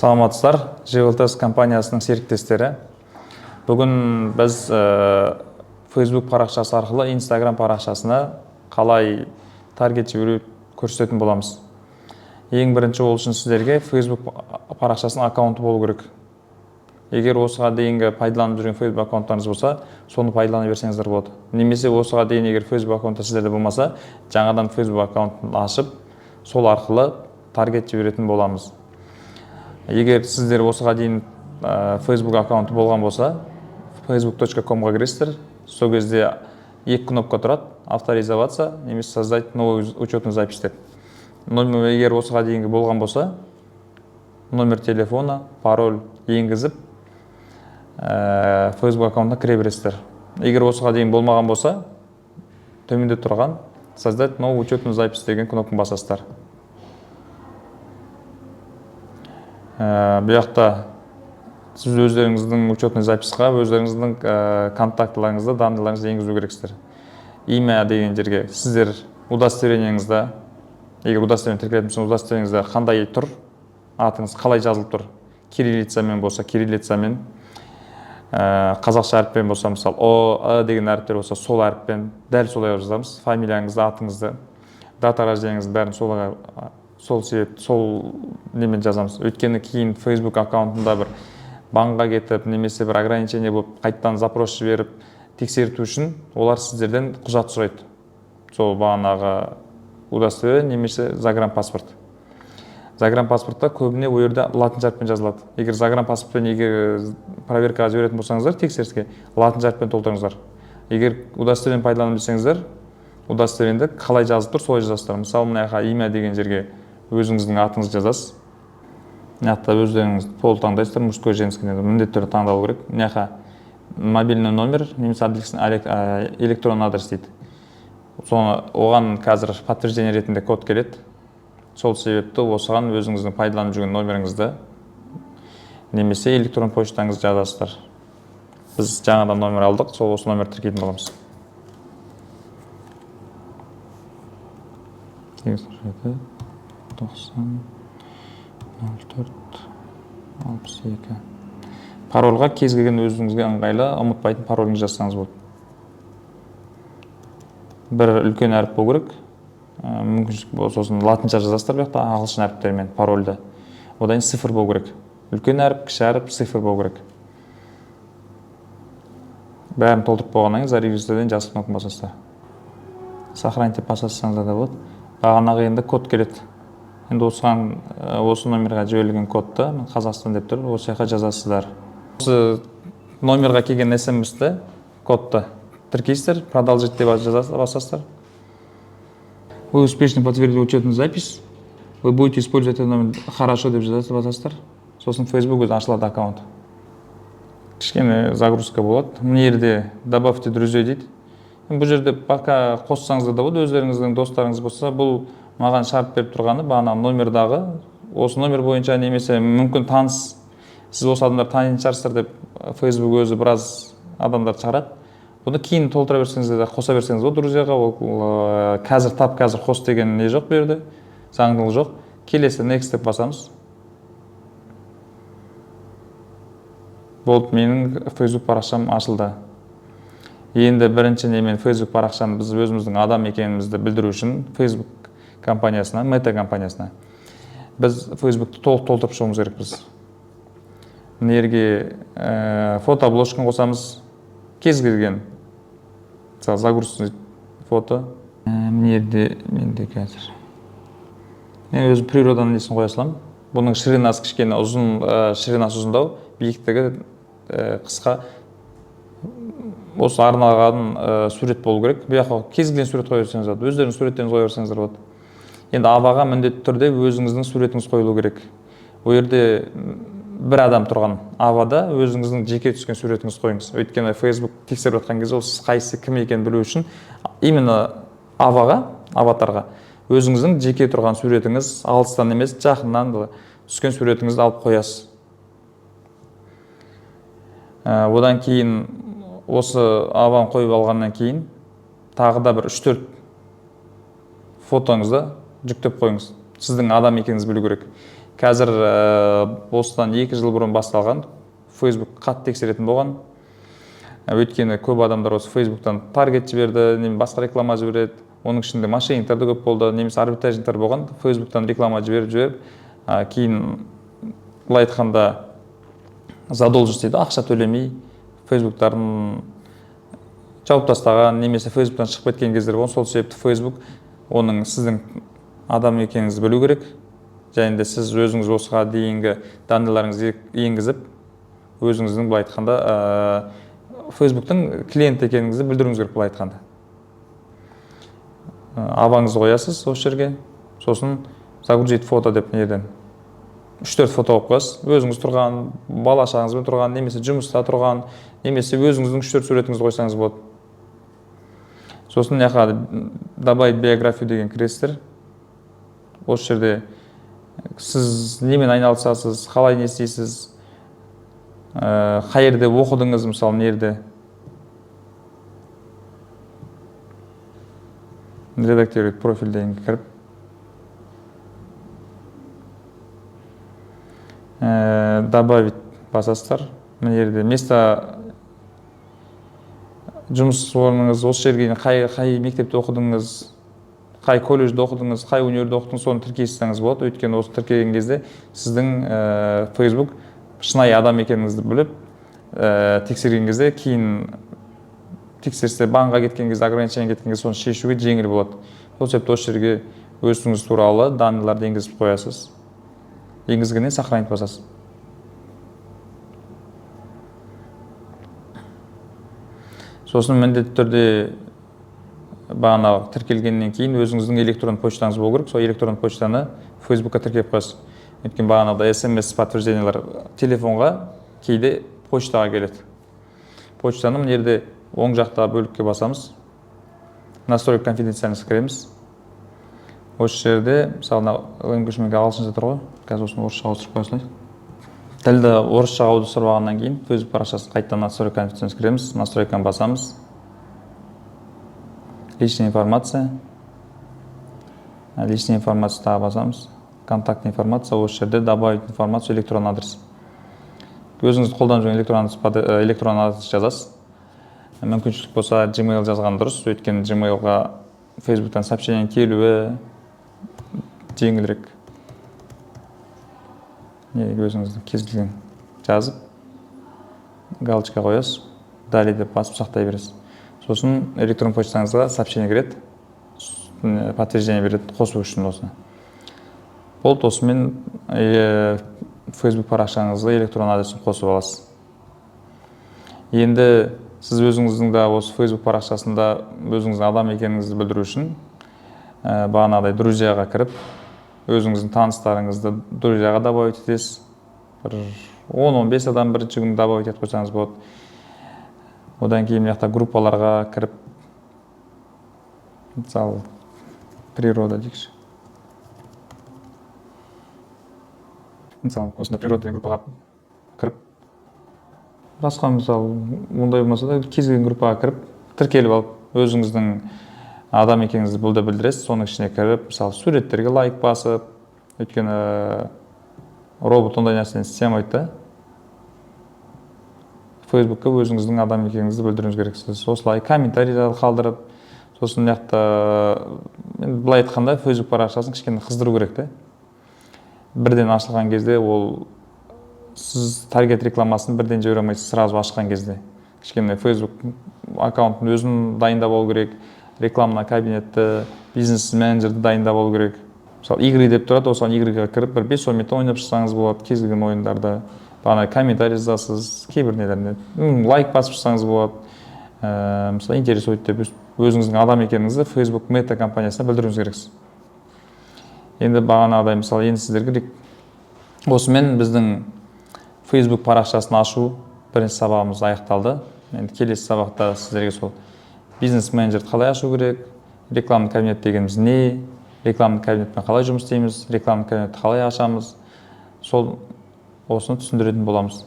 Саламатсыздар, JLTS компаниясының серіктестері. Бүгін біз Facebook парақшасы арқылы Instagram парақшасына қалай таргет жіберу көрсететін боламыз. Ең бірінші ол үшін сіздерге Facebook парақшасының аккаунты болу керек. Егер осыға дейінгі пайдаланып жүрген Facebook аккаунттарыңыз болса, соны пайдалана берсеңіздер болады. Немесе осыға дейін егер Facebook аккаунты сіздерде болмаса, жаңадан Facebook аккаунтын ашып, сол арқылы таргет жіберетін боламыз. Егер сіздер осыға дейін Facebook аккаунты болған болса, facebook.com-ға кіресіздер. Сол кезде екі кнопка тұрады: авторизоваться, немесе создать новый учетный запись деп. Егер осыға дейінгі болған болса, номер телефона, пароль енгізіп, Facebook аккаунтына кіре бересіздер. Егер осыға дейін болмаған болса, төменде тұрған создать новый учетный запись деген кнопканы басасыздар. Бұяқта сіз өздеріңіздің учетный записьқа өздеріңіздің контактыларыңызды, данныйларыңызды енгізу керексіздер. Имя деген жерге сіздер удостоверениеңізді, егер удостоверение тіркелетін болса, удостоверениеңізде қандай тұр, атыңыз қалай жазылып тұр, кириллицамен болса кириллицамен, қазақша әріппен болса, мысалы О деген әріптер болса, сол әріппен дәл солай жазамыз. Фамилияңызды, атыңызды, дата рождениеңізді бәрін сол себеп, сол немен жазамыз. Өйткені кейін Facebook аккаунтында бір банкқа кетіп, немесе бір ограничение болып, қайттан запрос жіберіп, тексерту үшін олар сіздерден құжат сұрайды. Сол бағанағы удостоверение немесе загранпаспорт. Загранпаспортта көбіне ол жерде латын әріппен жазылады. Егер загранпаспортпен егер проверкаға жіберетін болсаңыздар, тексеріске латын әріппен толтырыңыздар. Егер удостоверение пайдаланып білсеңіздер, удостоверениеде қалай жазылып тұр, солай жазасыздар. Мысалы, мына жаққа имя деген жерге өзіңіздің атыңызды жазасыз. Мына жақта өздеріңіз пол таңдайсыздар, мужской, женский деп міндетті түрде таңдалу керек. Мына жаққа мобильный номер немесе электронный адрес дейді. Соны оған қазір подтверждение ретінде код келеді. Сол себепті осыған өзіңіздің пайдаланып жүрген номеріңізді немесе электрон почтаңызды жазасыздар. Біз жаңадан номер алдық, сол осы номер тіркейтін боламыз. 90 04 62. Парольға кез келген өзіңізге ыңғайлы, ұмытпайтын пароліңізді жазсаңыз болады. Бір үлкен әріп болу керек. Мүмкіншілік болса, сосын латынша жазасыздар, бұяқта ағылшын әріптермен парольді. Одан цифр болу керек. Үлкен әріп, кіші әріп, цифр болу керек. Бәрін толтырып болғаннан кейін зарегистрированиеден жазып кнопканы басасыздар. Сохранить деп басасыздар да болады. Бағанағы енді код келеді. Енді осы номерға жіберілген кодты, Қазақстан деп тұр, осы жаққа жазасыздар. Осы номерға келген SMS-ті, кодты тіркейсіздер, продолжить деп басасыздар. Вы успешно подтвердили учетную запись. Вы будете использовать этот номер хорошо деп басасыздар. Сосын Facebook өзі ашылады аккаунт. Кішкене загрузка болады. Мына жерде добавьте друзей дейді. Бұл жерде пока қоссаңыздар да болады, өздеріңіздің достарыңыз болса, бұл маған шарт беріп тұрғаны бағана номердағы, осы номер бойынша немесе мүмкін таныс, сіз осы адамдар танитын шығарсыздар деп Facebook өзі біраз адамдар шығарады. Бұны кейін толтыра берсеңіздер де қоса берсеңіз болады друзьяға. Ол қазір қос деген не жоқ берді, заңдылық жоқ. Келесі next деп басамыз. Болды, менің Facebook парақшам ашылды. Енді бірінші немен Facebook парақшаны біз өзіміздің адам екенімізді білдіру үшін Facebook компаниясына, Meta компаниясына біз Facebook'ты толық толтырып шығуымыз керекпіз. Мына жерге фотобложканы қосамыз, кез келген загрузка фото. Мына жерде менде қазір мен өзім природаның несін қоя саламын. Бұның ширинасы кішкене ұзын, ширинасы ұзындау, биіктігі қысқа. Осы арналған сурет болу керек. Бұяққа кез келген сурет қоя берсеңіз болады. Өздеріңіз суреттеріңізді қоя берсеңіздер болады. Енді абаға міндетті түрде өзіңіздің суретіңіз қойылу керек. Ол жерде бір адам тұрған абада өзіңіздің жеке түскен суретіңіз қойыңыз. Өйткені Facebook тексеріп жатқан кезде сіз қайсысы кім екенін білу үшін именно аватарға өзіңіздің жеке тұрған суретіңіз, алыстан емес, жақыннан түскен суретіңізді алып қоясыз. Одан кейін осы аваны қойып алғаннан кейін тағы да бір 3-4 фотоңызды жүктеп қойыңыз. Сіздің адам екеніңізді білу керек. Қазір осыдан 2 жыл бұрын басталған. Facebook қатты тексеретін болған. Өйткені көп адамдар осы Facebooktан таргет жіберді, немесе басқа реклама жібереді. Оның ішінде мошенниктер де көп болды, немесе арбитражниктер болған. Facebooktан реклама жіберіп, кейін былай айтқанда задолженность дейді, ақша төлемей Facebooktарын жауып тастаған, немесе Facebooktан шығып кеткен кездер болған. Сол себепті Facebook оның сіздің адам екеніңізді білу керек. Және де сіз өзіңіз осыға дейінгі данныйларыңызды енгізіп, өзіңіздің былай айтқанда Facebooktың клиент екеніңізді білдіруіңіз керек былай айтқанда. Абаңызды қоясыз осы жерге, сосын загрузить фото деп неден 3-4 фото алып қоясыз. Өзіңіз тұрған, бала шағаңызбен тұрған, немесе жұмыста тұрған, немесе өзіңіздің 3-4 суретіңізді қойсаңыз болады. Сосын добавить биографию деген кіресіздер. Осы жерде сіз немен айналысасыз, қалай не істейсіз, қай жерде оқыдыңыз, мысалы не жерде. Редактировать профиль деген кіріп. Добавить басасыздар. Мына жерде место жұмыс орныңыз, осы жерге қай мектепте оқыдыңыз, қай колледжде оқыдыңыз, қай универде оқыдыңыз, соны тіркейсеңіз болады. Өйткені осы тіркеген кезде сіздің Facebook шынайы адам екеніңізді біліп, тексерген кезде, кейін тексерсе банкқа кеткен кезде, ограничение кеткен кезде соны шешуге жеңіл болады. Сол себепті осы жерге өзіңіз туралы данныйларды енгізіп қоясыз. Енгізгеннен сохранить басасыз. Сосын міндетті түрде бағанағы тіркелгеннен кейін өзіңіздің электрон почтаңыз болу керек. Сол электрон почтаны Facebookқа тіркеп қоясыз. Өйткені бағанағыда SMS подтверждениялар телефонға, кейде почтаға келеді. Почтаны мына жерде оң жақта бөлікке басамыз. Настройка конфиденциальности кіреміз. Осы жерде, мысалы, өлімгішімге ағылшынша тұр ғой. Қазір осыны орысшаға ауыстырып қоясыз. Тілді орысшаға ауыстырып алғаннан кейін Facebook парақшасын қайтадан настройка конфиденциальности кіреміз. Настройканы басамыз. Личная информация. Личная информация тағы басамыз. Контактная информация. Осы жерде добавить информацию, электронный адрес. Өзіңізді қолданып жүрген электронный адрес жазасыз. Мүмкіншілік болса Gmail жазған дұрыс. Өйткені Gmailға Facebooktан сообщение келуі жеңілірек. Өзіңізді кез келген жазып, галочка қоясыз, далее деп басып сақтай бересіз. Сосын электрон почтаңызға сообщение кіреді, подтверждение береді қосу үшін осыны. Болды, осымен Facebook парақшаңызға электрон адресін қосып аласыз. Енді сіз өзіңіздің де осы Facebook парақшасында өзіңіздің адам екеніңізді білдіру үшін бағанағыдай друзьяға кіріп, өзіңіздің таныстарыңызды друзьяға добавить етесіз. 10-15 адам бірінші күн добавить етіп қойсаңыз болады. Одан кейін мына жақта группаларға кіріп, мысалы, природа дейікші. Мысалы, осында природа деген группаға кіріп, басқа мысалы, мұндай болмаса да кез келген группаға кіріп, тіркеліп алып, өзіңіздің адам екеніңізді бұл да білдіресіз. Соның ішіне кіріп, мысалы, суреттерге лайк басып, өйткені робот ондай нәрсені істей алмайды. Facebookқа өзіңіздің адам екеніңізді білдіруіңіз керексіз. Осылай комментарийлер қалдырып, сосын жақта былай айтқанда Facebook парақшасын кішкене қыздыру керек те. Бірден ашылған кезде ол сіз таргет рекламасын бірден жібере алмайсыз сразу ашқан кезде. Кішкене Facebook аккаунтын өзін дайындап алу керек, рекламный кабинетті, бизнес менеджерді дайындап алу керек. Мысалы, игры деп тұрады, осыған игрыға кіріп, бір 5-10 минут ойнап шықсаңыз болады, кез келген ойындарды. Бағана комментарий жазасыз, кейбір нелеріне лайк басып шықсаңыз болады. Мысалы, интересует деп өзіңіздің адам екеніңізді Facebook Meta компаниясына білдіруіңіз керексіз. Енді бағанағыдай, мысалы, енді сіздерге осымен біздің Facebook парақшасын ашу бірінші сабағымыз аяқталды. Енді келесі сабақта сіздерге сол бизнес менеджерді қалай ашу керек, рекламный кабинет дегеніміз не, рекламный кабинетпен қалай жұмыс істейміз, рекламный кабинетті қалай ашамыз, сол осыны түсіндіретін боламыз.